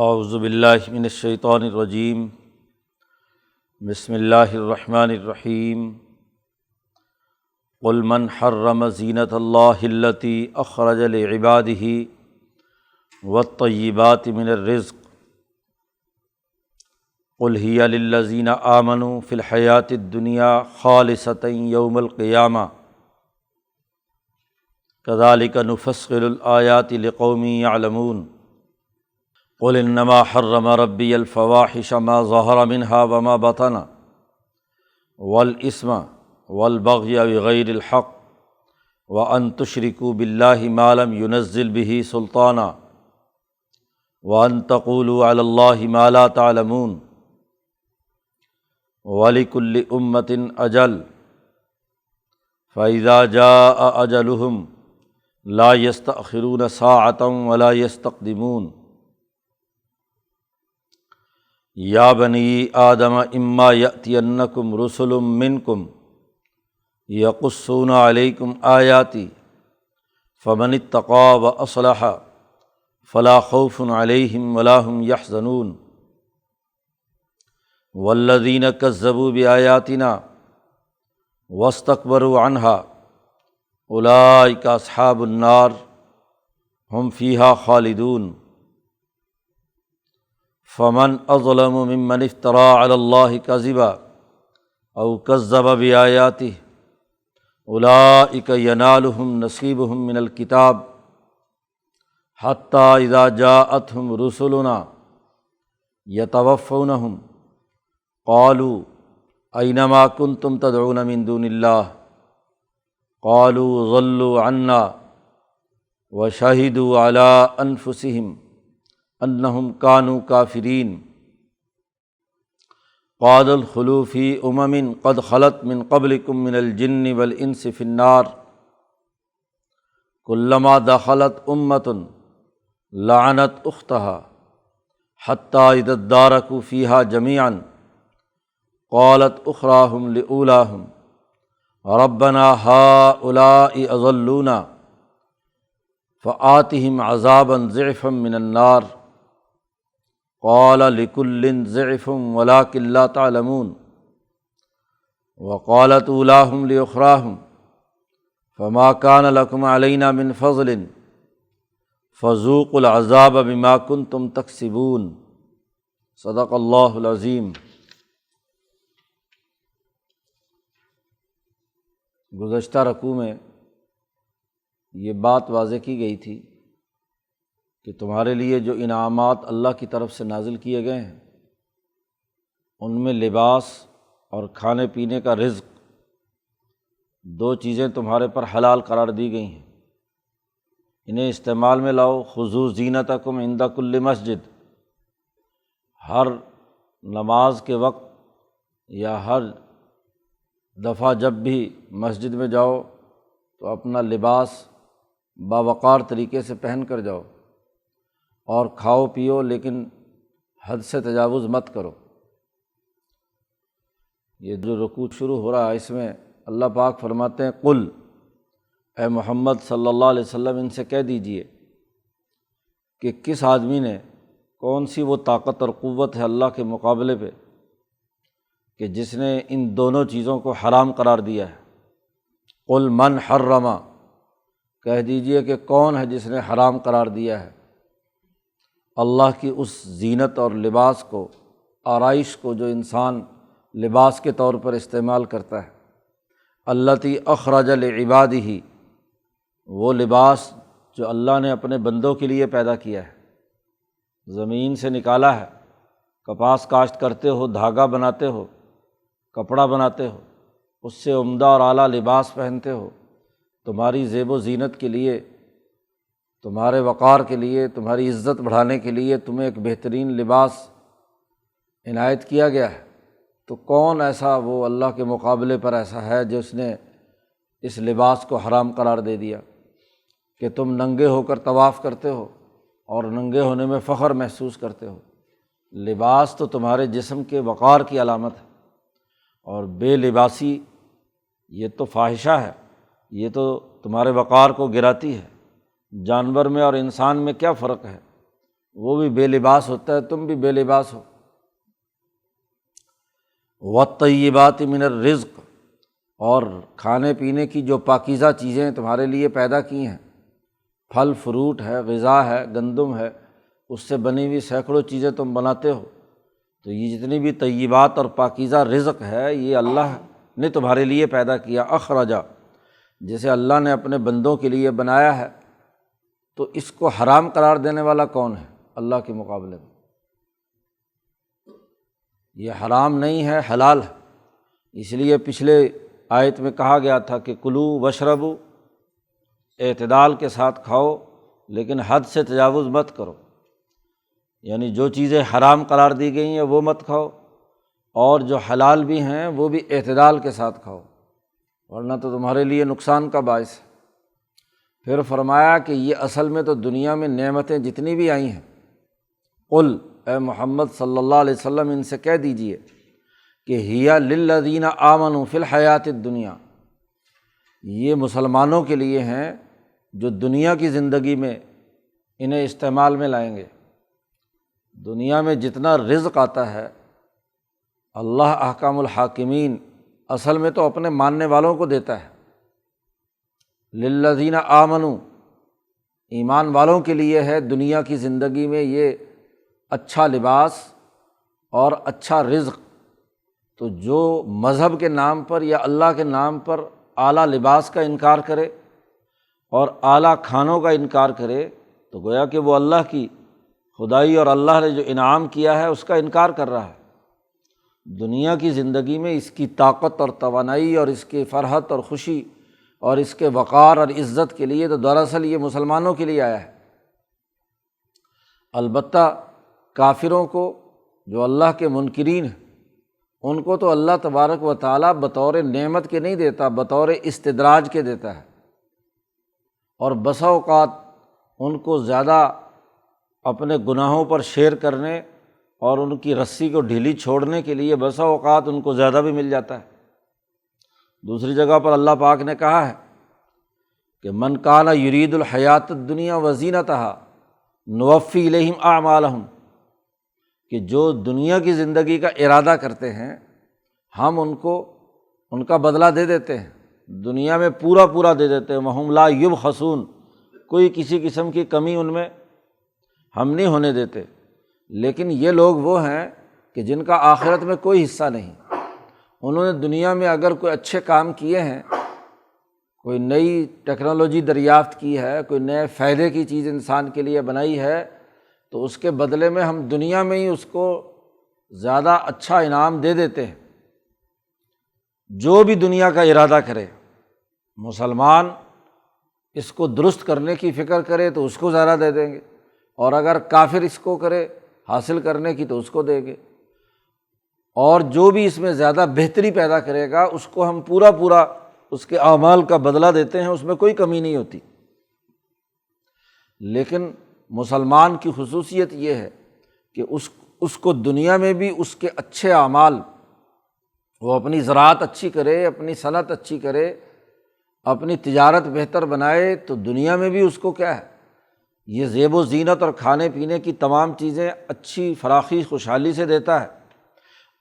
اعوذ باللہ من الشیطان الرجیم بسم اللہ الرحمن الرحیم قل من حرم زینۃ اللہ التی اخرج لعبادہ والطیبات من الرزق قل ہی للذین آمنوا فی الحیاۃ الدنیا خالصۃ یوم القیامہ کذالک نفصل الآیات لقوم یعلمون قل انما حرم ربی الفواحش ما ظہر منها وما بطن والاسم والبغی بغیر الحق وان تشرکوا باللہ ما لم ینزل به سلطانا وان تقولوا علی اللہ ما لا تعلمون وَلِكُلِّ أُمَّةٍ أَجَلٌ فَإِذَا جَاءَ أَجَلُهُمْ لَا يَسْتَأْخِرُونَ سَاعَةً وَلَا يَسْتَقْدِمُونَ یا بنی آدم اما یأتینکم رسل منکم یقصون علیکم آیاتی فمن اتقی واصلح فلا خوف علیہم ولا هم یحزنون والذین کذبوا بآیاتنا واستکبروا عنها اولئک اصحاب النار هم فیہا خالدون فمن اظلم ممن افترى علی اللہ کذبا او کذب بآیاتہ اولئک ینالهم نصیبهم من الکتاب حتی اذا جاءتهم رسلنا یتوفونہم قالوا اینما کنتم تدعون من دون اللہ قالوا ضلوا عنا وشہدوا علی انفسہم انہم کانوا کافرین قال ادخلوا فی امم قد خلت من قبلکم من الجن والانس فی النار کلما دخلت امۃ لعنت اختها حتی اذا ادارکوا فیہا جمیعا قالت اخراہم لأولاہم ربنا ہؤلاء اضلونا فآتہم عذابا ضعفا من النار قال لکل ضعف ولکن لا تعلمون وقالت اولاہم لأخراہم فما کان لکم علینا من فضل فذوقوا العذاب بما کنتم تکسبون صدق اللہ العظیم۔ گزشتہ رکوع میں یہ بات واضح کی گئی تھی کہ تمہارے لیے جو انعامات اللہ کی طرف سے نازل کیے گئے ہیں ان میں لباس اور کھانے پینے کا رزق، دو چیزیں تمہارے پر حلال قرار دی گئی ہیں، انہیں استعمال میں لاؤ۔ خذوا زینتکم عند کل مسجد، ہر نماز کے وقت یا ہر دفعہ جب بھی مسجد میں جاؤ تو اپنا لباس باوقار طریقے سے پہن کر جاؤ، اور کھاؤ پیو لیکن حد سے تجاوز مت کرو۔ یہ جو رکوع شروع ہو رہا ہے اس میں اللہ پاک فرماتے ہیں قل، اے محمد صلی اللہ علیہ وسلم ان سے کہہ دیجئے کہ کس آدمی نے، کون سی وہ طاقت اور قوت ہے اللہ کے مقابلے پہ کہ جس نے ان دونوں چیزوں کو حرام قرار دیا ہے۔ قل من حرم، کہہ دیجئے کہ کون ہے جس نے حرام قرار دیا ہے اللہ کی اس زینت اور لباس کو، آرائش کو جو انسان لباس کے طور پر استعمال کرتا ہے۔ التی اخرج لعبادہ، وہ لباس جو اللہ نے اپنے بندوں کے لیے پیدا کیا ہے، زمین سے نکالا ہے، کپاس کاشت کرتے ہو، دھاگا بناتے ہو، کپڑا بناتے ہو، اس سے عمدہ اور اعلیٰ لباس پہنتے ہو، تمہاری زیب و زینت کے لیے، تمہارے وقار کے لیے، تمہاری عزت بڑھانے کے لیے تمہیں ایک بہترین لباس عنایت کیا گیا ہے۔ تو کون ایسا وہ اللہ کے مقابلے پر ایسا ہے جس نے اس لباس کو حرام قرار دے دیا کہ تم ننگے ہو کر طواف کرتے ہو اور ننگے ہونے میں فخر محسوس کرتے ہو؟ لباس تو تمہارے جسم کے وقار کی علامت ہے، اور بے لباسی یہ تو فاحشہ ہے، یہ تو تمہارے وقار کو گراتی ہے۔ جانور میں اور انسان میں کیا فرق ہے؟ وہ بھی بے لباس ہوتا ہے، تم بھی بے لباس ہو۔ وَالطَّیِّبَاتِ مِنَ الرِّزْقِ، اور کھانے پینے کی جو پاکیزہ چیزیں تمہارے لیے پیدا کی ہیں، پھل فروٹ ہے، غذا ہے، گندم ہے، اس سے بنی ہوئی سینکڑوں چیزیں تم بناتے ہو، تو یہ جتنی بھی طیبات اور پاکیزہ رزق ہے یہ اللہ نے تمہارے لیے پیدا کیا۔ اخرجا، جسے اللہ نے اپنے بندوں کے لیے بنایا ہے، تو اس کو حرام قرار دینے والا کون ہے اللہ کے مقابلے میں؟ یہ حرام نہیں ہے، حلال ہے۔ اس لیے پچھلے آیت میں کہا گیا تھا کہ کلو وشربو، اعتدال کے ساتھ کھاؤ لیکن حد سے تجاوز مت کرو، یعنی جو چیزیں حرام قرار دی گئی ہیں وہ مت کھاؤ، اور جو حلال بھی ہیں وہ بھی اعتدال کے ساتھ کھاؤ، ورنہ تو تمہارے لیے نقصان کا باعث ہے۔ پھر فرمایا کہ یہ اصل میں تو دنیا میں نعمتیں جتنی بھی آئی ہیں، قل، اے محمد صلی اللہ علیہ وسلم ان سے کہہ دیجئے کہ ہیہ للذین آمنوا فی الحیات الدنیا، یہ مسلمانوں کے لیے ہیں جو دنیا کی زندگی میں انہیں استعمال میں لائیں گے۔ دنیا میں جتنا رزق آتا ہے اللہ احکام الحاکمین اصل میں تو اپنے ماننے والوں کو دیتا ہے۔ للذین آمنوا، ایمان والوں کے لیے ہے دنیا کی زندگی میں یہ اچھا لباس اور اچھا رزق۔ تو جو مذہب کے نام پر یا اللہ کے نام پر اعلیٰ لباس کا انکار کرے اور اعلیٰ کھانوں کا انکار کرے تو گویا کہ وہ اللہ کی خدائی اور اللہ نے جو انعام کیا ہے اس کا انکار کر رہا ہے۔ دنیا کی زندگی میں اس کی طاقت اور توانائی اور اس کی فرحت اور خوشی اور اس کے وقار اور عزت کے لیے تو دراصل یہ مسلمانوں کے لیے آیا ہے۔ البتہ کافروں کو، جو اللہ کے منکرین ہیں، ان کو تو اللہ تبارک و تعالیٰ بطور نعمت کے نہیں دیتا، بطور استدراج کے دیتا ہے، اور بسا اوقات ان کو زیادہ اپنے گناہوں پر شیئر کرنے اور ان کی رسی کو ڈھیلی چھوڑنے کے لیے بسا اوقات ان کو زیادہ بھی مل جاتا ہے۔ دوسری جگہ پر اللہ پاک نے کہا ہے کہ من کان یرید الحیات الدنیا وزینتہا نوفی الیہم اعمالہم، کہ جو دنیا کی زندگی کا ارادہ کرتے ہیں ہم ان کو ان کا بدلہ دے دیتے ہیں، دنیا میں پورا پورا دے دیتے ہیں، وہم لا یبخسون، کوئی کسی قسم کی کمی ان میں ہم نہیں ہونے دیتے۔ لیکن یہ لوگ وہ ہیں کہ جن کا آخرت میں کوئی حصہ نہیں، انہوں نے دنیا میں اگر کوئی اچھے کام کیے ہیں، کوئی نئی ٹیکنالوجی دریافت کی ہے، کوئی نئے فائدے کی چیز انسان کے لیے بنائی ہے، تو اس کے بدلے میں ہم دنیا میں ہی اس کو زیادہ اچھا انعام دے دیتے ہیں۔ جو بھی دنیا کا ارادہ کرے، مسلمان اس کو درست کرنے کی فکر کرے تو اس کو زیادہ دے دیں گے، اور اگر کافر اس کو کرے حاصل کرنے کی تو اس کو دیں گے، اور جو بھی اس میں زیادہ بہتری پیدا کرے گا اس کو ہم پورا پورا اس کے اعمال کا بدلہ دیتے ہیں، اس میں کوئی کمی نہیں ہوتی۔ لیکن مسلمان کی خصوصیت یہ ہے کہ اس کو دنیا میں بھی اس کے اچھے اعمال، وہ اپنی زراعت اچھی کرے، اپنی صنعت اچھی کرے، اپنی تجارت بہتر بنائے، تو دنیا میں بھی اس کو کیا ہے، یہ زیب و زینت اور کھانے پینے کی تمام چیزیں اچھی فراخی خوشحالی سے دیتا ہے۔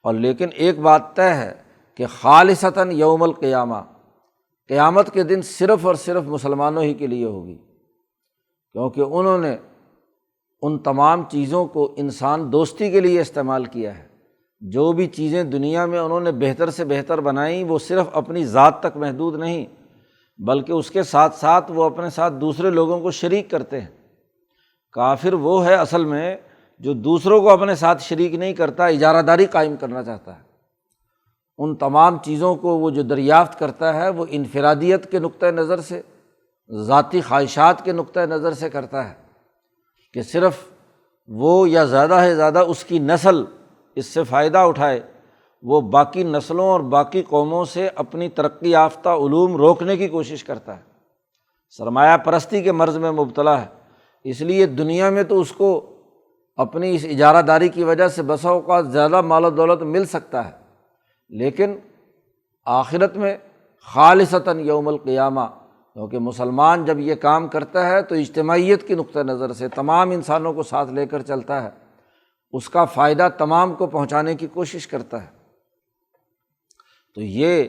اور لیکن ایک بات طے ہے کہ خالصتاً یوم القیامہ، قیامت کے دن صرف اور صرف مسلمانوں ہی کے لیے ہوگی، کیونکہ انہوں نے ان تمام چیزوں کو انسان دوستی کے لیے استعمال کیا ہے۔ جو بھی چیزیں دنیا میں انہوں نے بہتر سے بہتر بنائیں وہ صرف اپنی ذات تک محدود نہیں، بلکہ اس کے ساتھ ساتھ وہ اپنے ساتھ دوسرے لوگوں کو شریک کرتے ہیں۔ کافر وہ ہے اصل میں جو دوسروں کو اپنے ساتھ شریک نہیں کرتا، اجارہ داری قائم کرنا چاہتا ہے۔ ان تمام چیزوں کو وہ جو دریافت کرتا ہے وہ انفرادیت کے نقطۂ نظر سے، ذاتی خواہشات کے نقطۂ نظر سے کرتا ہے، کہ صرف وہ یا زیادہ ہے زیادہ اس کی نسل اس سے فائدہ اٹھائے، وہ باقی نسلوں اور باقی قوموں سے اپنی ترقی یافتہ علوم روکنے کی کوشش کرتا ہے، سرمایہ پرستی کے مرض میں مبتلا ہے۔ اس لیے دنیا میں تو اس کو اپنی اس اجارہ داری کی وجہ سے بسا اوقات زیادہ مال و دولت مل سکتا ہے، لیکن آخرت میں خالصتاً یوم القیامہ کیونکہ مسلمان جب یہ کام کرتا ہے تو اجتماعیت کی نقطہ نظر سے تمام انسانوں کو ساتھ لے کر چلتا ہے، اس کا فائدہ تمام کو پہنچانے کی کوشش کرتا ہے۔ تو یہ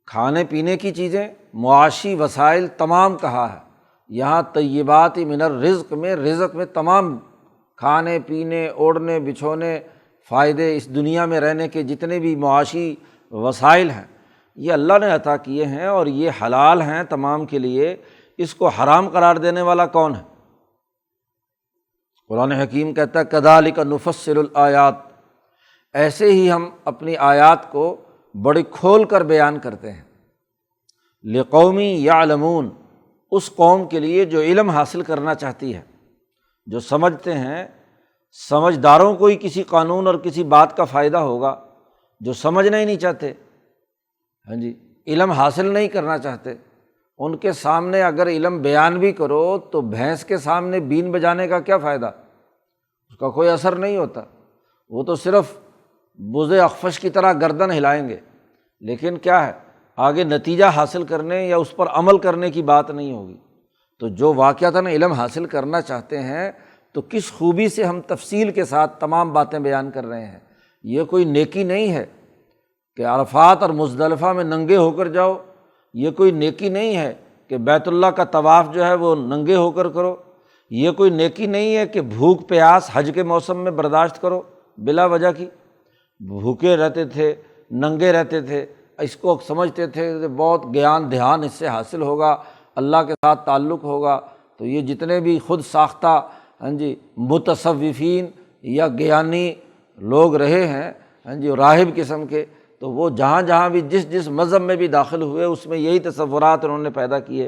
کھانے پینے کی چیزیں، معاشی وسائل تمام کہا ہے، یہاں طیبات من الرزق میں، رزق میں تمام کھانے پینے، اوڑھنے بچھونے، فائدے، اس دنیا میں رہنے کے جتنے بھی معاشی وسائل ہیں یہ اللہ نے عطا کیے ہیں اور یہ حلال ہیں تمام کے لیے۔ اس کو حرام قرار دینے والا کون ہے؟ قرآن حکیم کہتا ہے کذالک نفصل الآیات، ایسے ہی ہم اپنی آیات کو بڑی کھول کر بیان کرتے ہیں، لقوم یعلمون، اس قوم کے لیے جو علم حاصل کرنا چاہتی ہے، جو سمجھتے ہیں، سمجھداروں کو ہی کسی قانون اور کسی بات کا فائدہ ہوگا، جو سمجھنا ہی نہیں چاہتے، ہاں جی، علم حاصل نہیں کرنا چاہتے، ان کے سامنے اگر علم بیان بھی کرو تو بھینس کے سامنے بین بجانے کا کیا فائدہ، اس کا کوئی اثر نہیں ہوتا، وہ تو صرف بز اخفش کی طرح گردن ہلائیں گے، لیکن کیا ہے آگے نتیجہ حاصل کرنے یا اس پر عمل کرنے کی بات نہیں ہوگی۔ تو جو واقعتاً علم حاصل کرنا چاہتے ہیں تو کس خوبی سے ہم تفصیل کے ساتھ تمام باتیں بیان کر رہے ہیں۔ یہ کوئی نیکی نہیں ہے کہ عرفات اور مزدلفہ میں ننگے ہو کر جاؤ، یہ کوئی نیکی نہیں ہے کہ بیت اللہ کا طواف جو ہے وہ ننگے ہو کر کرو، یہ کوئی نیکی نہیں ہے کہ بھوک پیاس حج کے موسم میں برداشت کرو بلا وجہ کی۔ بھوکے رہتے تھے، ننگے رہتے تھے، اس کو سمجھتے تھے کہ بہت گیان دھیان اس سے حاصل ہوگا، اللہ کے ساتھ تعلق ہوگا۔ تو یہ جتنے بھی خود ساختہ متصوفین یا گیانی لوگ رہے ہیں راہب قسم کے، تو وہ جہاں جہاں بھی جس مذہب میں بھی داخل ہوئے اس میں یہی تصورات انہوں نے پیدا کیے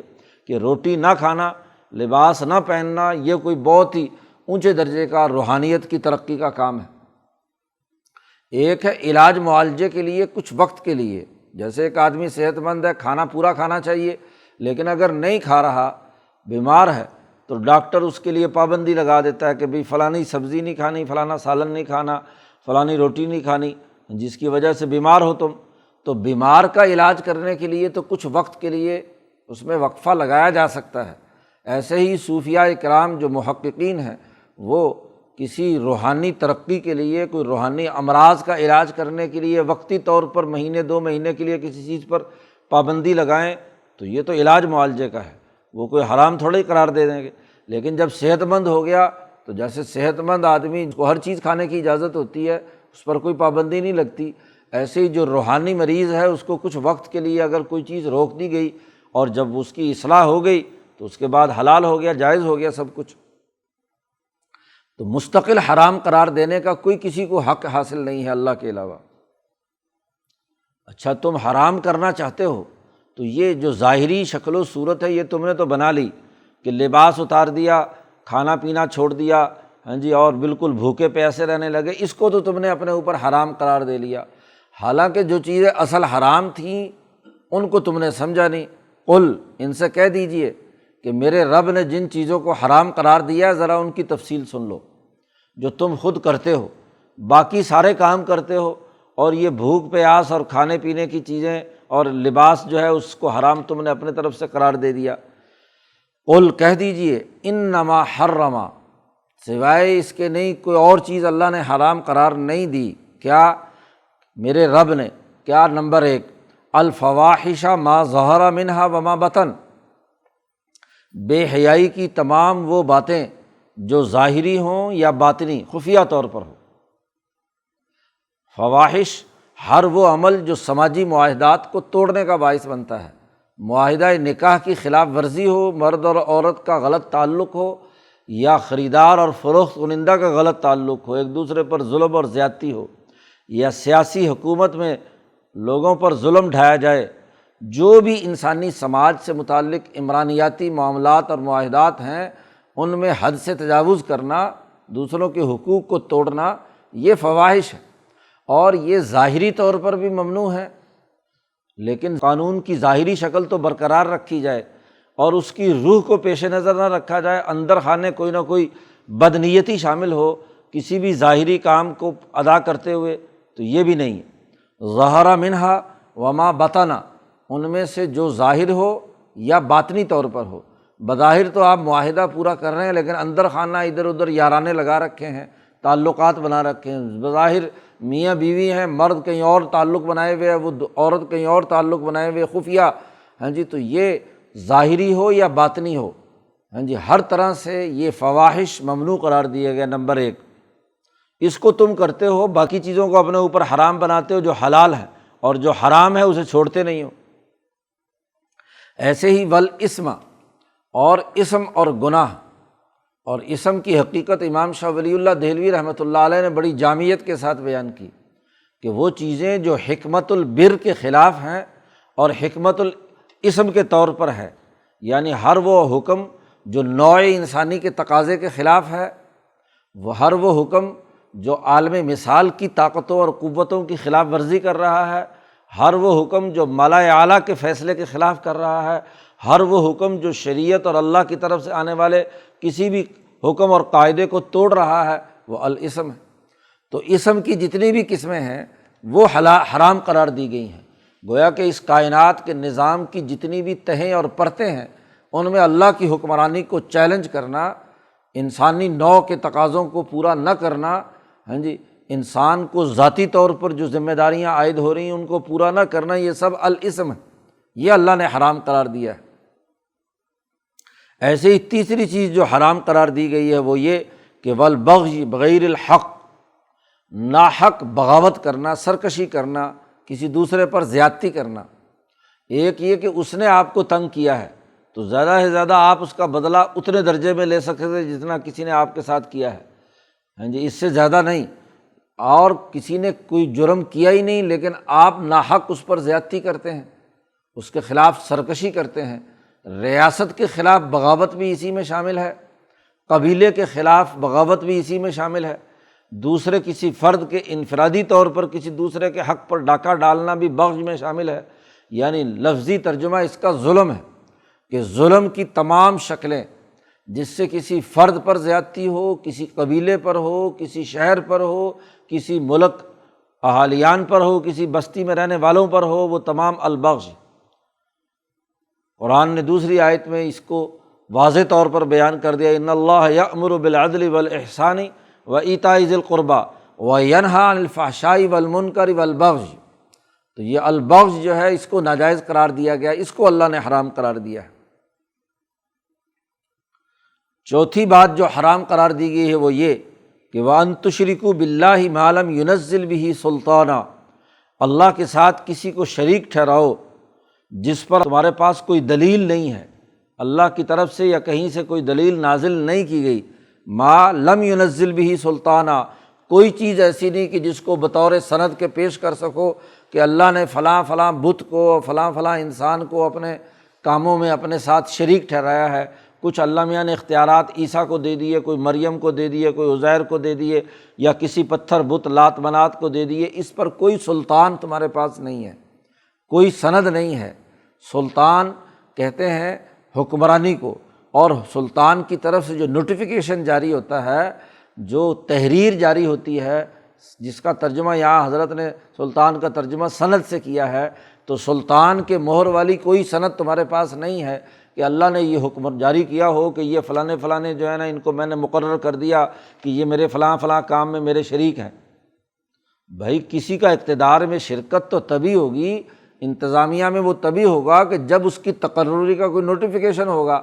کہ روٹی نہ کھانا، لباس نہ پہننا، یہ کوئی بہت ہی اونچے درجے کا روحانیت کی ترقی کا کام ہے۔ ایک ہے علاج معالجے کے لیے کچھ وقت کے لیے، جیسے ایک آدمی صحت مند ہے، کھانا پورا کھانا چاہیے، لیکن اگر نہیں کھا رہا، بیمار ہے، تو ڈاکٹر اس کے لیے پابندی لگا دیتا ہے کہ بھئی فلانی سبزی نہیں کھانی، فلانا سالن نہیں کھانا، فلانی روٹی نہیں کھانی، جس کی وجہ سے بیمار ہو تم۔ تو بیمار کا علاج کرنے کے لیے تو کچھ وقت کے لیے اس میں وقفہ لگایا جا سکتا ہے۔ ایسے ہی صوفیاء کرام جو محققین ہیں، وہ کسی روحانی ترقی کے لیے، کوئی روحانی امراض کا علاج کرنے کے لیے وقتی طور پر مہینے 2 مہینے کے لیے کسی چیز پر پابندی لگائیں تو یہ تو علاج معالجے کا ہے، وہ کوئی حرام تھوڑے قرار دے دیں گے۔ لیکن جب صحت مند ہو گیا تو جیسے صحت مند آدمی کو ہر چیز کھانے کی اجازت ہوتی ہے، اس پر کوئی پابندی نہیں لگتی، ایسے ہی جو روحانی مریض ہے اس کو کچھ وقت کے لیے اگر کوئی چیز روک دی گئی اور جب اس کی اصلاح ہو گئی تو اس کے بعد حلال ہو گیا، جائز ہو گیا سب کچھ۔ تو مستقل حرام قرار دینے کا کوئی کسی کو حق حاصل نہیں ہے اللہ کے علاوہ۔ اچھا تم حرام کرنا چاہتے ہو تو یہ جو ظاہری شکل و صورت ہے یہ تم نے تو بنا لی کہ لباس اتار دیا، کھانا پینا چھوڑ دیا، اور بالکل بھوکے پیاسے رہنے لگے، اس کو تو تم نے اپنے اوپر حرام قرار دے لیا، حالانکہ جو چیزیں اصل حرام تھیں ان کو تم نے سمجھا نہیں۔ قل، ان سے کہہ دیجئے کہ میرے رب نے جن چیزوں کو حرام قرار دیا ذرا ان کی تفصیل سن لو، جو تم خود کرتے ہو، باقی سارے کام کرتے ہو، اور یہ بھوک پیاس اور کھانے پینے کی چیزیں اور لباس جو ہے اس کو حرام تم نے اپنے طرف سے قرار دے دیا۔ قل، کہہ دیجئے، انما حرم، سوائے اس کے نہیں کوئی اور چیز اللہ نے حرام قرار نہیں دی۔ کیا؟ میرے رب نے کیا؟ نمبر 1، الفواحش ما ظہر منہا وما بطن، بے حیائی کی تمام وہ باتیں جو ظاہری ہوں یا باطنی خفیہ طور پر ہو۔ فواحش ہر وہ عمل جو سماجی معاہدات کو توڑنے کا باعث بنتا ہے، معاہدہ نکاح کی خلاف ورزی ہو، مرد اور عورت کا غلط تعلق ہو، یا خریدار اور فروخت کنندہ کا غلط تعلق ہو، ایک دوسرے پر ظلم اور زیادتی ہو، یا سیاسی حکومت میں لوگوں پر ظلم ڈھایا جائے، جو بھی انسانی سماج سے متعلق عمرانیاتی معاملات اور معاہدات ہیں ان میں حد سے تجاوز کرنا، دوسروں کے حقوق کو توڑنا، یہ فواحش ہے، اور یہ ظاہری طور پر بھی ممنوع ہے، لیکن قانون کی ظاہری شکل تو برقرار رکھی جائے اور اس کی روح کو پیش نظر نہ رکھا جائے، اندر خانے کوئی نہ کوئی بدنیتی شامل ہو کسی بھی ظاہری کام کو ادا کرتے ہوئے، تو یہ بھی نہیں ہے۔ ظہر منہا وما بطن، ان میں سے جو ظاہر ہو یا باطنی طور پر ہو۔ بظاہر تو آپ معاہدہ پورا کر رہے ہیں لیکن اندر خانہ ادھر ادھر یارانے لگا رکھے ہیں، تعلقات بنا رکھے ہیں، بظاہر میاں بیوی ہیں، مرد کہیں اور تعلق بنائے ہوئے ہے، وہ عورت کہیں اور تعلق بنائے ہوئے خفیہ، ہاں جی، تو یہ ظاہری ہو یا باطنی ہو، ہاں جی، ہر طرح سے یہ فواحش ممنوع قرار دیے گئے۔ نمبر ایک، اس کو تم کرتے ہو، باقی چیزوں کو اپنے اوپر حرام بناتے ہو جو حلال ہے، اور جو حرام ہے اسے چھوڑتے نہیں ہو۔ ایسے ہی والاسم، اور اسم اور گناہ، اور اسم کی حقیقت امام شاہ ولی اللہ دہلوی رحمۃ اللہ علیہ نے بڑی جامعیت کے ساتھ بیان کی کہ وہ چیزیں جو حکمت البر کے خلاف ہیں اور حکمت الاسم کے طور پر ہے، یعنی ہر وہ حکم جو نوع انسانی کے تقاضے کے خلاف ہے، وہ ہر وہ حکم جو عالم مثال کی طاقتوں اور قوتوں کی خلاف ورزی کر رہا ہے، ہر وہ حکم جو ملأ اعلیٰ کے فیصلے کے خلاف کر رہا ہے، ہر وہ حکم جو شریعت اور اللہ کی طرف سے آنے والے کسی بھی حکم اور قاعدے کو توڑ رہا ہے، وہ الاسم ہے۔ تو اسم کی جتنی بھی قسمیں ہیں وہ حرام قرار دی گئی ہیں۔ گویا کہ اس کائنات کے نظام کی جتنی بھی تہیں اور پرتیں ہیں، ان میں اللہ کی حکمرانی کو چیلنج کرنا، انسانی نوع کے تقاضوں کو پورا نہ کرنا، ہاں جی، انسان کو ذاتی طور پر جو ذمہ داریاں عائد ہو رہی ہیں ان کو پورا نہ کرنا، یہ سب الاسم ہے، یہ اللہ نے حرام قرار دیا ہے۔ ایسے ہی تیسری چیز جو حرام قرار دی گئی ہے وہ یہ کہ والبغی بغیر الحق، ناحق بغاوت کرنا، سرکشی کرنا، کسی دوسرے پر زیادتی کرنا۔ ایک یہ کہ اس نے آپ کو تنگ کیا ہے تو زیادہ سے زیادہ آپ اس کا بدلہ اتنے درجے میں لے سکتے تھے جتنا کسی نے آپ کے ساتھ کیا ہے، ہاں جی، اس سے زیادہ نہیں۔ اور کسی نے کوئی جرم کیا ہی نہیں لیکن آپ ناحق اس پر زیادتی کرتے ہیں، اس کے خلاف سرکشی کرتے ہیں۔ ریاست کے خلاف بغاوت بھی اسی میں شامل ہے، قبیلے کے خلاف بغاوت بھی اسی میں شامل ہے، دوسرے کسی فرد کے انفرادی طور پر کسی دوسرے کے حق پر ڈاکہ ڈالنا بھی بغض میں شامل ہے۔ یعنی لفظی ترجمہ اس کا ظلم ہے کہ ظلم کی تمام شکلیں، جس سے کسی فرد پر زیادتی ہو، کسی قبیلے پر ہو، کسی شہر پر ہو، کسی ملک اہالیان پر ہو، کسی بستی میں رہنے والوں پر ہو، وہ تمام البغض۔ قرآن نے دوسری آیت میں اس کو واضح طور پر بیان کر دیا، ان اللہ یأمر بالعدل والاحسان وایتاء ذی القربی وینہی عن الفحشاء والمنکر والبغی۔ تو یہ البغض جو ہے اس کو ناجائز قرار دیا گیا، اس کو اللہ نے حرام قرار دیا ہے۔ چوتھی بات جو حرام قرار دی گئی ہے وہ یہ کہ وَأَن تُشْرِكُوا بِاللَّهِ مَا لَمْ يُنَزِّلْ بِهِ سُلْطَانًا، اللہ کے ساتھ کسی کو شریک ٹھہراؤ جس پر تمہارے پاس کوئی دلیل نہیں ہے، اللہ کی طرف سے یا کہیں سے کوئی دلیل نازل نہیں کی گئی۔ ما لم ينزل به سلطانہ، کوئی چیز ایسی نہیں کہ جس کو بطور سند کے پیش کر سکو کہ اللہ نے فلاں فلاں بت کو، فلاں فلاں انسان کو اپنے کاموں میں اپنے ساتھ شریک ٹھہرایا ہے۔ کچھ اللہ میاں نے اختیارات عیسیٰ کو دے دیے، کوئی مریم کو دے دیے، کوئی عزیر کو دے دیے، یا کسی پتھر بت لات منات کو دے دیے۔ اس پر کوئی سلطان تمہارے پاس نہیں ہے، کوئی سند نہیں ہے۔ سلطان کہتے ہیں حکمرانی کو، اور سلطان کی طرف سے جو نوٹیفیکیشن جاری ہوتا ہے، جو تحریر جاری ہوتی ہے، جس کا ترجمہ یہاں حضرت نے سلطان کا ترجمہ سند سے کیا ہے، تو سلطان کے مہر والی کوئی سند تمہارے پاس نہیں ہے کہ اللہ نے یہ حکم جاری کیا ہو کہ یہ فلاں فلاں جو ہے نا، ان کو میں نے مقرر کر دیا کہ یہ میرے فلاں فلاں کام میں میرے شریک ہیں۔ بھائی کسی کا اقتدار میں شرکت تو تبھی ہوگی، انتظامیہ میں وہ تبھی ہوگا کہ جب اس کی تقرری کا کوئی نوٹیفیکیشن ہوگا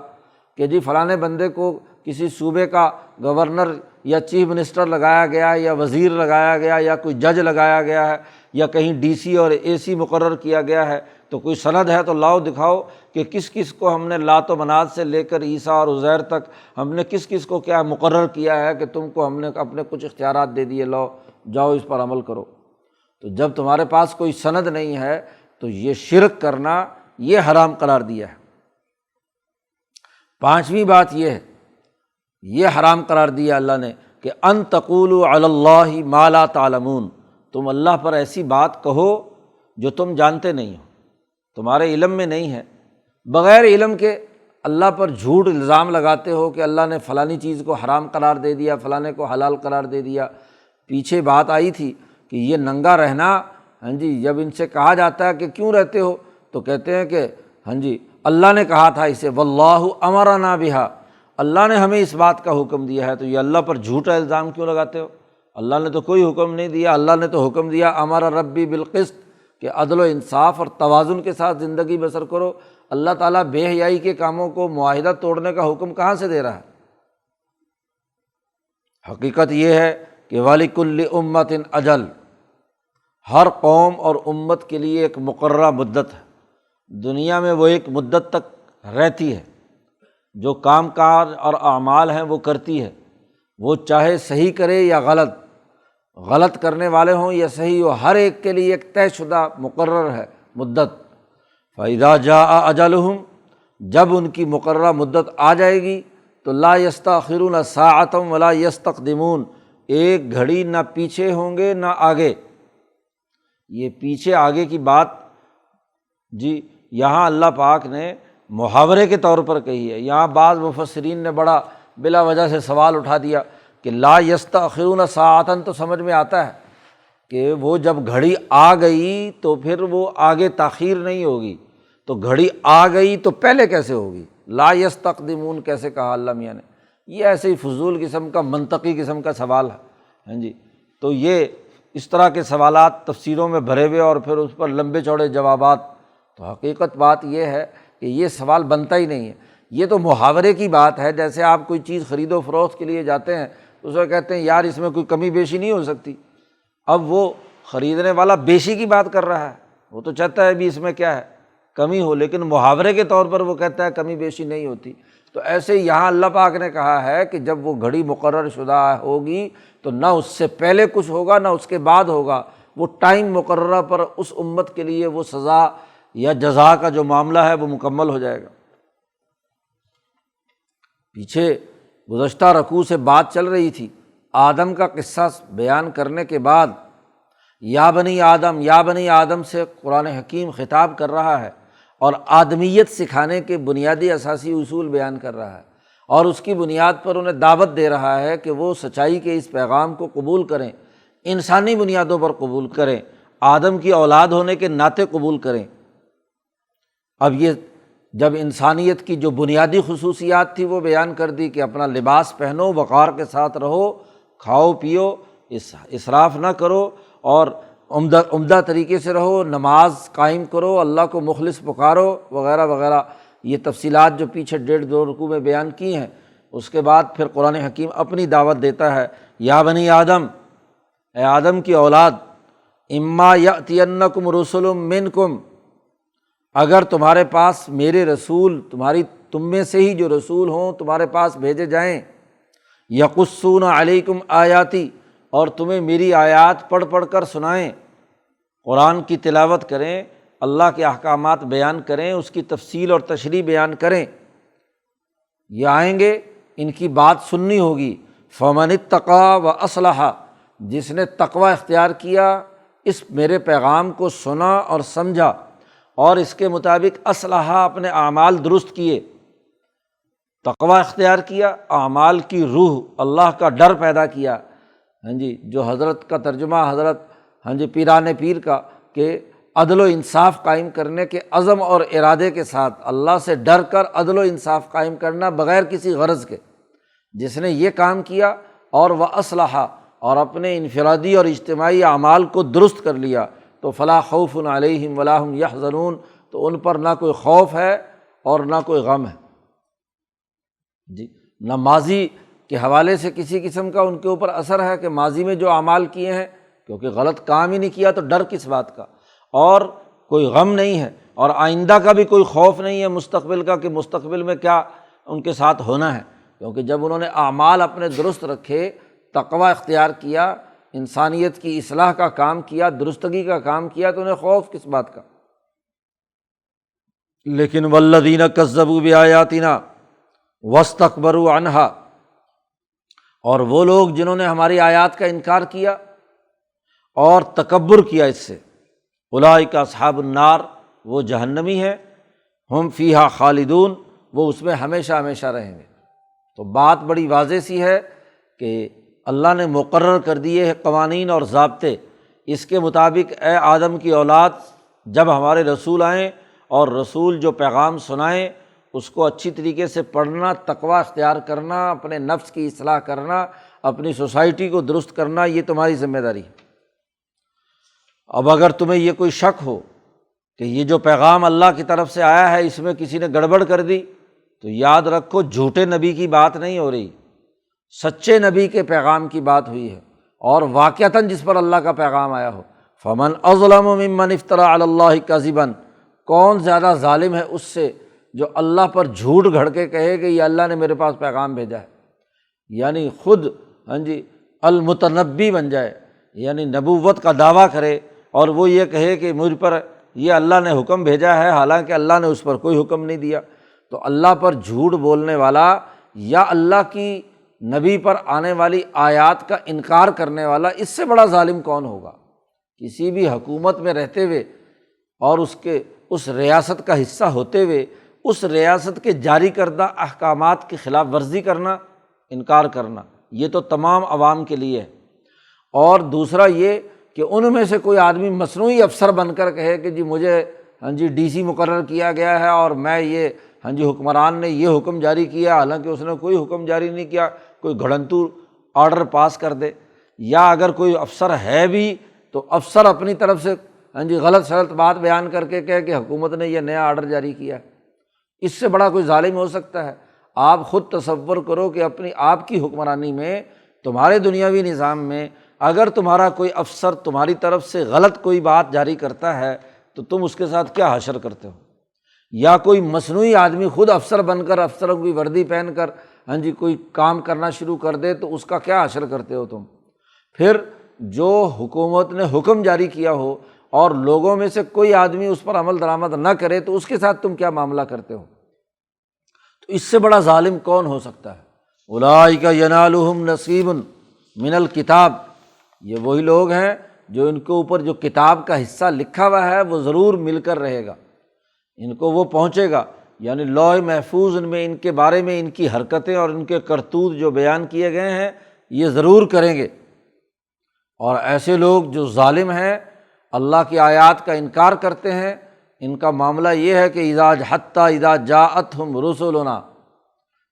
کہ جی فلاں بندے کو کسی صوبے کا گورنر یا چیف منسٹر لگایا گیا، یا وزیر لگایا گیا، یا کوئی جج لگایا گیا ہے، یا کہیں ڈی سی اور اے سی مقرر کیا گیا ہے، تو کوئی سند ہے تو لاؤ دکھاؤ کہ کس کس کو ہم نے لات و منات سے لے کر عیسیٰ اور عزیر تک ہم نے کس کس کو کیا مقرر کیا ہے کہ تم کو ہم نے اپنے کچھ اختیارات دے دیے، لاؤ جاؤ اس پر عمل کرو۔ تو جب تمہارے پاس کوئی سند نہیں ہے تو یہ شرک کرنا یہ حرام قرار دیا ہے۔ پانچویں بات یہ ہے، یہ حرام قرار دیا اللہ نے کہ ان تقولوا علی اللہ ما لا تعلمون، تم اللہ پر ایسی بات کہو جو تم جانتے نہیں ہو، تمہارے علم میں نہیں ہے، بغیر علم کے اللہ پر جھوٹ الزام لگاتے ہو کہ اللہ نے فلانی چیز کو حرام قرار دے دیا، فلانے کو حلال قرار دے دیا۔ پیچھے بات آئی تھی کہ یہ ننگا رہنا، ہاں جی، جب ان سے کہا جاتا ہے کہ کیوں رہتے ہو تو کہتے ہیں کہ ہاں جی اللہ نے کہا تھا اسے، واللہ امرنا بہا، اللہ نے ہمیں اس بات کا حکم دیا ہے، تو یہ اللہ پر جھوٹا الزام کیوں لگاتے ہو؟ اللہ نے تو کوئی حکم نہیں دیا، اللہ نے تو حکم دیا امر ربی بالقسط، کہ عدل و انصاف اور توازن کے ساتھ زندگی بسر کرو۔ اللہ تعالیٰ بے حیائی کے کاموں کو، معاہدہ توڑنے کا حکم کہاں سے دے رہا ہے؟ حقیقت یہ ہے کہ وَلِكُلِّ أُمَّةٍ اجل، ہر قوم اور امت کے لیے ایک مقررہ مدت ہے، دنیا میں وہ ایک مدت تک رہتی ہے، جو کام کار اور اعمال ہیں وہ کرتی ہے، وہ چاہے صحیح کرے یا غلط کرنے والے ہوں یا صحیح ہو، ہر ایک کے لیے ایک طے شدہ مقرر ہے مدت۔ فَإِذَا جَاءَ أَجَلُهُمْ، جب ان کی مقررہ مدت آ جائے گی تو لا يستأخرون ساعة ولا يستقدمون، ایک گھڑی نہ پیچھے ہوں گے نہ آگے۔ یہ پیچھے آگے کی بات جی یہاں اللہ پاک نے محاورے کے طور پر کہی ہے۔ یہاں بعض مفسرین نے بڑا بلا وجہ سے سوال اٹھا دیا کہ لا یستأخرون ساعۃ، تو سمجھ میں آتا ہے کہ وہ جب گھڑی آ گئی تو پھر وہ آگے تاخیر نہیں ہوگی، تو گھڑی آ گئی تو پہلے کیسے ہوگی؟ لا یستقدمون کیسے کہا اللہ میاں نے؟ یہ ایسے ہی فضول قسم کا، منطقی قسم کا سوال ہے، ہاں جی۔ تو یہ اس طرح کے سوالات تفسیروں میں بھرے ہوئے اور پھر اس پر لمبے چوڑے جوابات، تو حقیقت بات یہ ہے کہ یہ سوال بنتا ہی نہیں ہے۔ یہ تو محاورے کی بات ہے، جیسے آپ کوئی چیز خرید و فروخت کے لیے جاتے ہیں تو اس میں کہتے ہیں یار اس میں کوئی کمی بیشی نہیں ہو سکتی، اب وہ خریدنے والا بیشی کی بات کر رہا ہے، وہ تو چاہتا ہے بھی اس میں کیا ہے کمی ہو، لیکن محاورے کے طور پر وہ کہتا ہے کمی بیشی نہیں ہوتی۔ تو ایسے ہی یہاں اللہ پاک نے کہا ہے کہ جب وہ گھڑی مقرر شدہ ہوگی تو نہ اس سے پہلے کچھ ہوگا نہ اس کے بعد ہوگا، وہ ٹائم مقررہ پر اس امت کے لیے وہ سزا یا جزا کا جو معاملہ ہے وہ مکمل ہو جائے گا۔ پیچھے گزشتہ رکوع سے بات چل رہی تھی، آدم کا قصہ بیان کرنے کے بعد یا بنی آدم، یا بنی آدم سے قرآن حکیم خطاب کر رہا ہے اور آدمیت سکھانے کے بنیادی اساسی اصول بیان کر رہا ہے، اور اس کی بنیاد پر انہیں دعوت دے رہا ہے کہ وہ سچائی کے اس پیغام کو قبول کریں، انسانی بنیادوں پر قبول کریں، آدم کی اولاد ہونے کے ناطے قبول کریں۔ اب یہ جب انسانیت کی جو بنیادی خصوصیات تھی وہ بیان کر دی کہ اپنا لباس پہنو، وقار کے ساتھ رہو، کھاؤ پیو، اسراف نہ کرو، اور عمدہ طریقے سے رہو، نماز قائم کرو، اللہ کو مخلص پکارو، وغیرہ وغیرہ، یہ تفصیلات جو پیچھے 1.5-2 رکوع میں بیان کی ہیں۔ اس کے بعد پھر قرآن حکیم اپنی دعوت دیتا ہے، یا بنی آدم، اے آدم کی اولاد، اما یأتینکم رسل منکم، اگر تمہارے پاس میرے رسول، تم میں سے ہی جو رسول ہوں تمہارے پاس بھیجے جائیں، یقصون علیکم آیاتی، اور تمہیں میری آیات پڑھ پڑھ کر سنائیں، قرآن کی تلاوت کریں، اللہ کے احکامات بیان کریں، اس کی تفصیل اور تشریح بیان کریں، یہ آئیں گے، ان کی بات سننی ہوگی۔ فمن اتقی و اصلح، جس نے تقوی اختیار کیا، اس میرے پیغام کو سنا اور سمجھا اور اس کے مطابق اصلح، اپنے اعمال درست کیے، تقوی اختیار کیا، اعمال کی روح، اللہ کا ڈر پیدا کیا، ہاں جی، جو حضرت کا ترجمہ حضرت پیران پیر کا، کہ عدل و انصاف قائم کرنے کے عزم اور ارادے کے ساتھ اللہ سے ڈر کر عدل و انصاف قائم کرنا بغیر کسی غرض کے، جس نے یہ کام کیا اور وَأَصْلَحَ، اور اپنے انفرادی اور اجتماعی اعمال کو درست کر لیا، تو فلا خوف علیہم ولا هم یحزنون، تو ان پر نہ کوئی خوف ہے اور نہ کوئی غم ہے جی، نہ ماضی کے حوالے سے کسی قسم کا ان کے اوپر اثر ہے کہ ماضی میں جو اعمال کیے ہیں، کیونکہ غلط کام ہی نہیں کیا تو ڈر کس بات کا، اور کوئی غم نہیں ہے، اور آئندہ کا بھی کوئی خوف نہیں ہے مستقبل کا کہ مستقبل میں کیا ان کے ساتھ ہونا ہے، کیونکہ جب انہوں نے اعمال اپنے درست رکھے، تقوی اختیار کیا، انسانیت کی اصلاح کا کام کیا، درستگی کا کام کیا، تو انہیں خوف کس بات کا۔ لیکن والذین کذبوا بآیاتنا واستکبروا عنہا، اور وہ لوگ جنہوں نے ہماری آیات کا انکار کیا اور تکبر کیا اس سے، اولئک اصحاب النار، وہ جہنمی ہیں، ہم فیہا خالدون، وہ اس میں ہمیشہ ہمیشہ رہیں گے۔ تو بات بڑی واضح سی ہے کہ اللہ نے مقرر کر دیے قوانین اور ضابطے، اس کے مطابق اے آدم کی اولاد، جب ہمارے رسول آئیں اور رسول جو پیغام سنائیں اس کو اچھی طریقے سے پڑھنا، تقویٰ اختیار کرنا، اپنے نفس کی اصلاح کرنا، اپنی سوسائٹی کو درست کرنا، یہ تمہاری ذمہ داری ہے۔ اب اگر تمہیں یہ کوئی شک ہو کہ یہ جو پیغام اللہ کی طرف سے آیا ہے اس میں کسی نے گڑبڑ کر دی، تو یاد رکھو جھوٹے نبی کی بات نہیں ہو رہی، سچے نبی کے پیغام کی بات ہوئی ہے، اور واقعتاً جس پر اللہ کا پیغام آیا ہو۔ فمن اظلم ممن افترى علی اللہ کذبا، کون زیادہ ظالم ہے اس سے جو اللہ پر جھوٹ گھڑ کے کہے کہ یہ اللہ نے میرے پاس پیغام بھیجا ہے، یعنی خود المتنبی بن جائے، یعنی نبوت کا دعویٰ کرے اور وہ یہ کہے کہ مجھ پر یہ اللہ نے حکم بھیجا ہے، حالانکہ اللہ نے اس پر کوئی حکم نہیں دیا۔ تو اللہ پر جھوٹ بولنے والا یا اللہ کی نبی پر آنے والی آیات کا انکار کرنے والا، اس سے بڑا ظالم کون ہوگا؟ کسی بھی حکومت میں رہتے ہوئے اور اس ریاست کا حصہ ہوتے ہوئے اس ریاست کے جاری کردہ احکامات کی خلاف ورزی کرنا، انکار کرنا، یہ تو تمام عوام کے لیے ہے۔ اور دوسرا یہ کہ ان میں سے کوئی آدمی مصنوعی افسر بن کر کہے کہ جی مجھے ڈی سی مقرر کیا گیا ہے اور میں یہ حکمران نے یہ حکم جاری کیا، حالانکہ اس نے کوئی حکم جاری نہیں کیا، کوئی گھڑنتو آرڈر پاس کر دے۔ یا اگر کوئی افسر ہے بھی تو افسر اپنی طرف سے غلط سلط بات بیان کر کے کہے کہ حکومت نے یہ نیا آرڈر جاری کیا ہے، اس سے بڑا کوئی ظالم ہو سکتا ہے؟ آپ خود تصور کرو کہ اپنی آپ کی حکمرانی میں، تمہارے دنیاوی نظام میں اگر تمہارا کوئی افسر تمہاری طرف سے غلط کوئی بات جاری کرتا ہے تو تم اس کے ساتھ کیا حشر کرتے ہو؟ یا کوئی مصنوعی آدمی خود افسر بن کر افسروں کی وردی پہن کر کوئی کام کرنا شروع کر دے تو اس کا کیا حشر کرتے ہو تم؟ پھر جو حکومت نے حکم جاری کیا ہو اور لوگوں میں سے کوئی آدمی اس پر عمل درآمد نہ کرے تو اس کے ساتھ تم کیا معاملہ کرتے ہو؟ تو اس سے بڑا ظالم کون ہو سکتا ہے؟ اولئک ینالہم نصیب من الکتاب، یہ وہی لوگ ہیں جو ان کے اوپر جو کتاب کا حصہ لکھا ہوا ہے وہ ضرور مل کر رہے گا، ان کو وہ پہنچے گا، یعنی لوح محفوظ میں ان کے بارے میں ان کی حرکتیں اور ان کے کرتوت جو بیان کیے گئے ہیں یہ ضرور کریں گے۔ اور ایسے لوگ جو ظالم ہیں، اللہ کی آیات کا انکار کرتے ہیں، ان کا معاملہ یہ ہے کہ اذا جاءتہم رسلنا،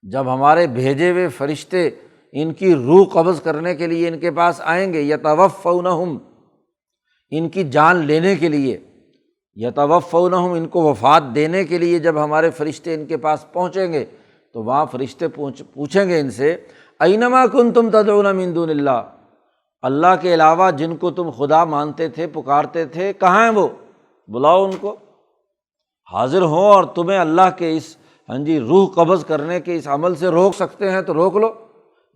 جب ہمارے بھیجے ہوئے فرشتے ان کی روح قبض کرنے کے لیے ان کے پاس آئیں گے، یتوفونہم، ان کی جان لینے کے لیے، یتوفونہم، ان کو وفات دینے کے لیے جب ہمارے فرشتے ان کے پاس پہنچیں گے تو وہاں فرشتے پوچھیں گے ان سے، اینما کنتم تدعون من دون اللہ، اللہ کے علاوہ جن کو تم خدا مانتے تھے، پکارتے تھے، کہاں ہیں وہ؟ بلاؤ ان کو، حاضر ہوں اور تمہیں اللہ کے اس روح قبض کرنے کے اس عمل سے روک سکتے ہیں تو روک لو۔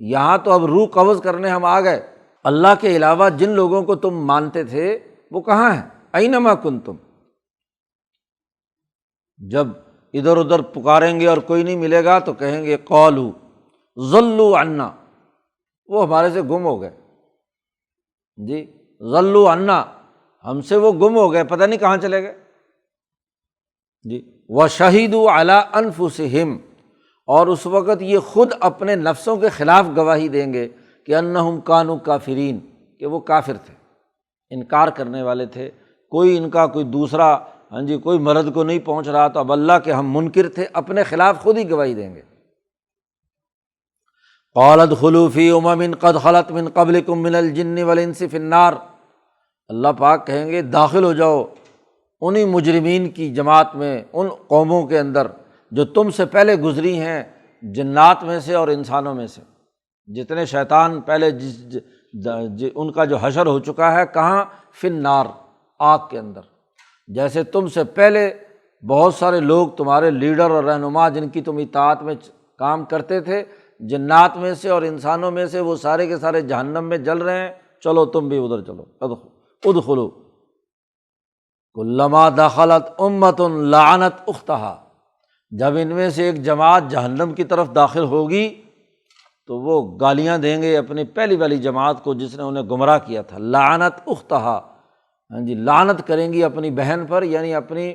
یہاں تو اب روح قبض کرنے ہم آ گئے، اللہ کے علاوہ جن لوگوں کو تم مانتے تھے وہ کہاں ہیں؟ اینما کنتم، جب ادھر ادھر پکاریں گے اور کوئی نہیں ملے گا تو کہیں گے قالوا ضلوا عنا، وہ ہمارے سے گم ہو گئے، جی ضلوا عنا، ہم سے وہ گم ہو گئے، پتہ نہیں کہاں چلے گئے، جی وشہدوا علی انفسہم، اور اس وقت یہ خود اپنے نفسوں کے خلاف گواہی دیں گے کہ انہم کانوا کافرین، کہ وہ کافر تھے، انکار کرنے والے تھے، کوئی ان کا کوئی دوسرا کوئی مرد کو نہیں پہنچ رہا تو اب اللہ کے ہم منکر تھے، اپنے خلاف خود ہی گواہی دیں گے۔ قال ادخلوا فی امم قد خلت من قبلکم من الجن والانس فی النار، اللہ پاک کہیں گے داخل ہو جاؤ انہی مجرمین کی جماعت میں، ان قوموں کے اندر جو تم سے پہلے گزری ہیں، جنات میں سے اور انسانوں میں سے، جتنے شیطان پہلے ان کا جو حشر ہو چکا ہے، کہاں؟ فی النار، آگ کے اندر۔ جیسے تم سے پہلے بہت سارے لوگ تمہارے لیڈر اور رہنما جن کی تم اطاعت میں کام کرتے تھے، جنات میں سے اور انسانوں میں سے، وہ سارے کے سارے جہنم میں جل رہے ہیں، چلو تم بھی ادھر چلو، ادخلوا کلما دخلت امۃ لعنت اختہا، جب ان میں سے ایک جماعت جہنم کی طرف داخل ہوگی تو وہ گالیاں دیں گے اپنی پہلی والی جماعت کو جس نے انہیں گمراہ کیا تھا، لعنت اختہا، لعنت کریں گی اپنی بہن پر، یعنی اپنی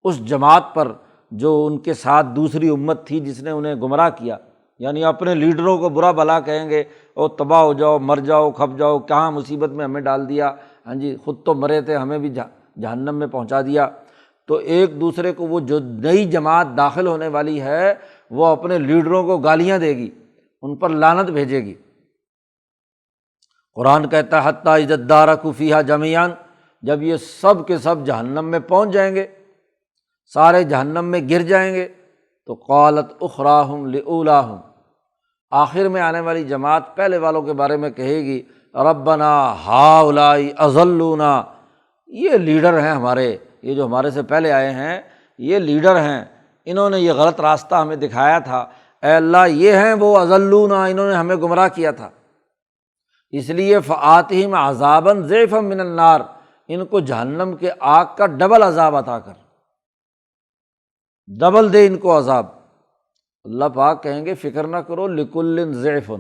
اس جماعت پر جو ان کے ساتھ دوسری امت تھی جس نے انہیں گمراہ کیا، یعنی اپنے لیڈروں کو برا بھلا کہیں گے، او تباہ ہو جاؤ، مر جاؤ، کھپ جاؤ، کہاں مصیبت میں ہمیں ڈال دیا، خود تو مرے تھے، ہمیں بھی جہنم میں پہنچا دیا۔ تو ایک دوسرے کو، وہ جو نئی جماعت داخل ہونے والی ہے وہ اپنے لیڈروں کو گالیاں دے گی، ان پر لعنت بھیجے گی۔ قرآن کہتا ہے حتیٰ اذا ادارکوا فیہا جمیعا، جب یہ سب کے سب جہنم میں پہنچ جائیں گے، سارے جہنم میں گر جائیں گے، تو قالت اخراہم لاولاہم، آخر میں آنے والی جماعت پہلے والوں کے بارے میں کہے گی ربنا ہؤلاء اضلونا، یہ لیڈر ہیں ہمارے، یہ جو ہمارے سے پہلے آئے ہیں یہ لیڈر ہیں، انہوں نے یہ غلط راستہ ہمیں دکھایا تھا، اے اللہ یہ ہیں وہ اضلونا، انہوں نے ہمیں گمراہ کیا تھا، اس لیے فآتہم عذابا ضعفا من النار، ان کو جہنم کے آگ کا ڈبل عذاب عطا کر، ڈبل دے ان کو عذاب۔ اللہ پاک کہیں گے فکر نہ کرو، لکل ضعف،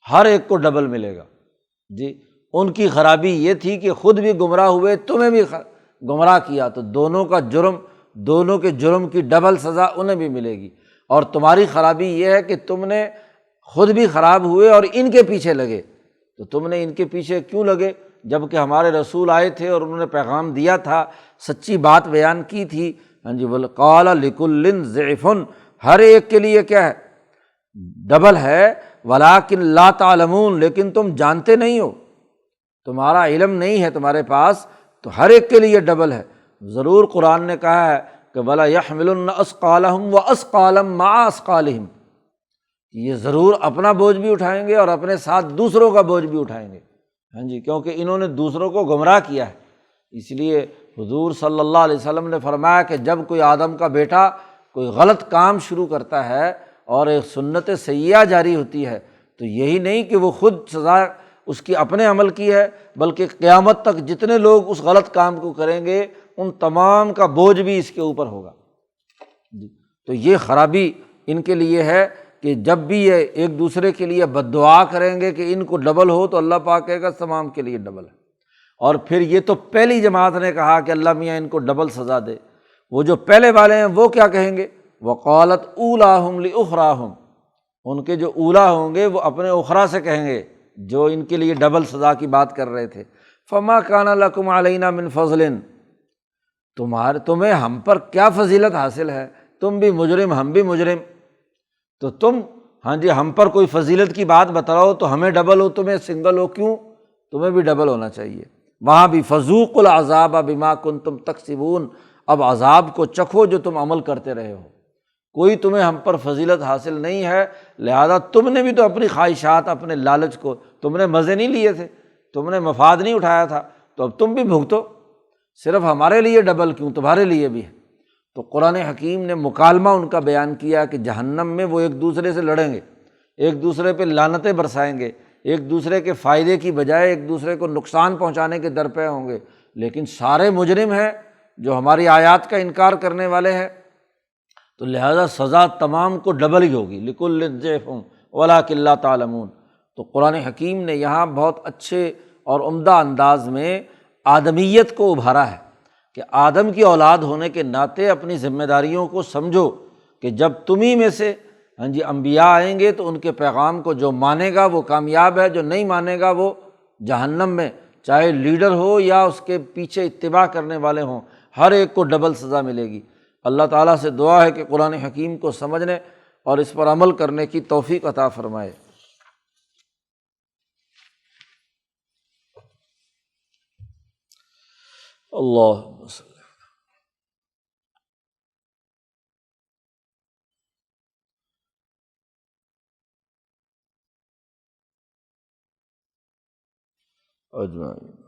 ہر ایک کو ڈبل ملے گا۔ جی ان کی خرابی یہ تھی کہ خود بھی گمراہ ہوئے، تمہیں بھی گمراہ کیا، تو دونوں کا جرم، دونوں کے جرم کی ڈبل سزا انہیں بھی ملے گی۔ اور تمہاری خرابی یہ ہے کہ تم نے خود بھی خراب ہوئے اور ان کے پیچھے لگے، تو تم نے ان کے پیچھے کیوں لگے جب کہ ہمارے رسول آئے تھے اور انہوں نے پیغام دیا تھا، سچی بات بیان کی تھی۔ ہاں جی، قال لکل ضعف، ہر ایک کے لیے کیا ہے؟ ڈبل ہے، ولکن لا تعلمون، لیکن تم جانتے نہیں ہو، تمہارا علم نہیں ہے تمہارے پاس، تو ہر ایک کے لیے ڈبل ہے۔ ضرور قرآن نے کہا ہے کہ وَلَا يَحْمِلُنَّ أَثْقَالَهُمْ وَأَثْقَالًا مَعَ أَثْقَالِهِمْ، یہ ضرور اپنا بوجھ بھی اٹھائیں گے اور اپنے ساتھ دوسروں کا بوجھ بھی اٹھائیں گے۔ ہاں جی، کیونکہ انہوں نے دوسروں کو گمراہ کیا ہے۔ اس لیے حضور صلی اللہ علیہ وسلم نے فرمایا کہ جب کوئی آدم کا بیٹا کوئی غلط کام شروع کرتا ہے اور ایک سنت سیئہ جاری ہوتی ہے، تو یہی نہیں کہ وہ خود سزا اس کی اپنے عمل کی ہے، بلکہ قیامت تک جتنے لوگ اس غلط کام کو کریں گے ان تمام کا بوجھ بھی اس کے اوپر ہوگا۔ جی، تو یہ خرابی ان کے لیے ہے کہ جب بھی یہ ایک دوسرے کے لیے بد دعا کریں گے کہ ان کو ڈبل ہو، تو اللہ پاک کہے گا تمام کے لیے ڈبل ہے۔ اور پھر یہ تو پہلی جماعت نے کہا کہ اللہ میاں ان کو ڈبل سزا دے، وہ جو پہلے والے ہیں وہ کیا کہیں گے؟ وقالت اولاہم لاخراہم، ان کے جو اولا ہوں گے وہ اپنے اخرا سے کہیں گے جو ان کے لیے ڈبل سزا کی بات کر رہے تھے، فما کان لکم علینا من فضل، تمہیں ہم پر کیا فضیلت حاصل ہے؟ تم بھی مجرم ہم بھی مجرم، تو تم ہاں جی ہم پر کوئی فضیلت کی بات بتلاؤ تو ہمیں ڈبل ہو، تمہیں سنگل ہو، کیوں؟ تمہیں بھی ڈبل ہونا چاہیے۔ وہاں بھی فذوقوا العذاب بما کنتم تکسبون، اب عذاب کو چکھو جو تم عمل کرتے رہے ہو، کوئی تمہیں ہم پر فضیلت حاصل نہیں ہے، لہذا تم نے بھی تو اپنی خواہشات، اپنے لالچ کو، تم نے مزے نہیں لیے تھے، تم نے مفاد نہیں اٹھایا تھا، تو اب تم بھی بھگتو، صرف ہمارے لیے ڈبل کیوں، تمہارے لیے بھی ہے۔ تو قرآن حکیم نے مکالمہ ان کا بیان کیا کہ جہنم میں وہ ایک دوسرے سے لڑیں گے، ایک دوسرے پہ لعنتیں برسائیں گے، ایک دوسرے کے فائدے کی بجائے ایک دوسرے کو نقصان پہنچانے کے درپے ہوں گے، لیکن سارے مجرم ہیں جو ہماری آیات کا انکار کرنے والے ہیں، تو لہذا سزا تمام کو ڈبل ہی ہوگی، لکل ضعف ولکن لا تعلمون۔ تو قرآن حکیم نے یہاں بہت اچھے اور عمدہ انداز میں آدمیت کو ابھارا ہے کہ آدم کی اولاد ہونے کے ناطے اپنی ذمہ داریوں کو سمجھو کہ جب تمہیں میں سے ہاں جی انبیاء آئیں گے تو ان کے پیغام کو جو مانے گا وہ کامیاب ہے، جو نہیں مانے گا وہ جہنم میں، چاہے لیڈر ہو یا اس کے پیچھے اتباع کرنے والے ہوں، ہر ایک کو ڈبل سزا ملے گی۔ اللہ تعالیٰ سے دعا ہے کہ قرآن حکیم کو سمجھنے اور اس پر عمل کرنے کی توفیق عطا فرمائے۔ اللہم صلی اجمعین۔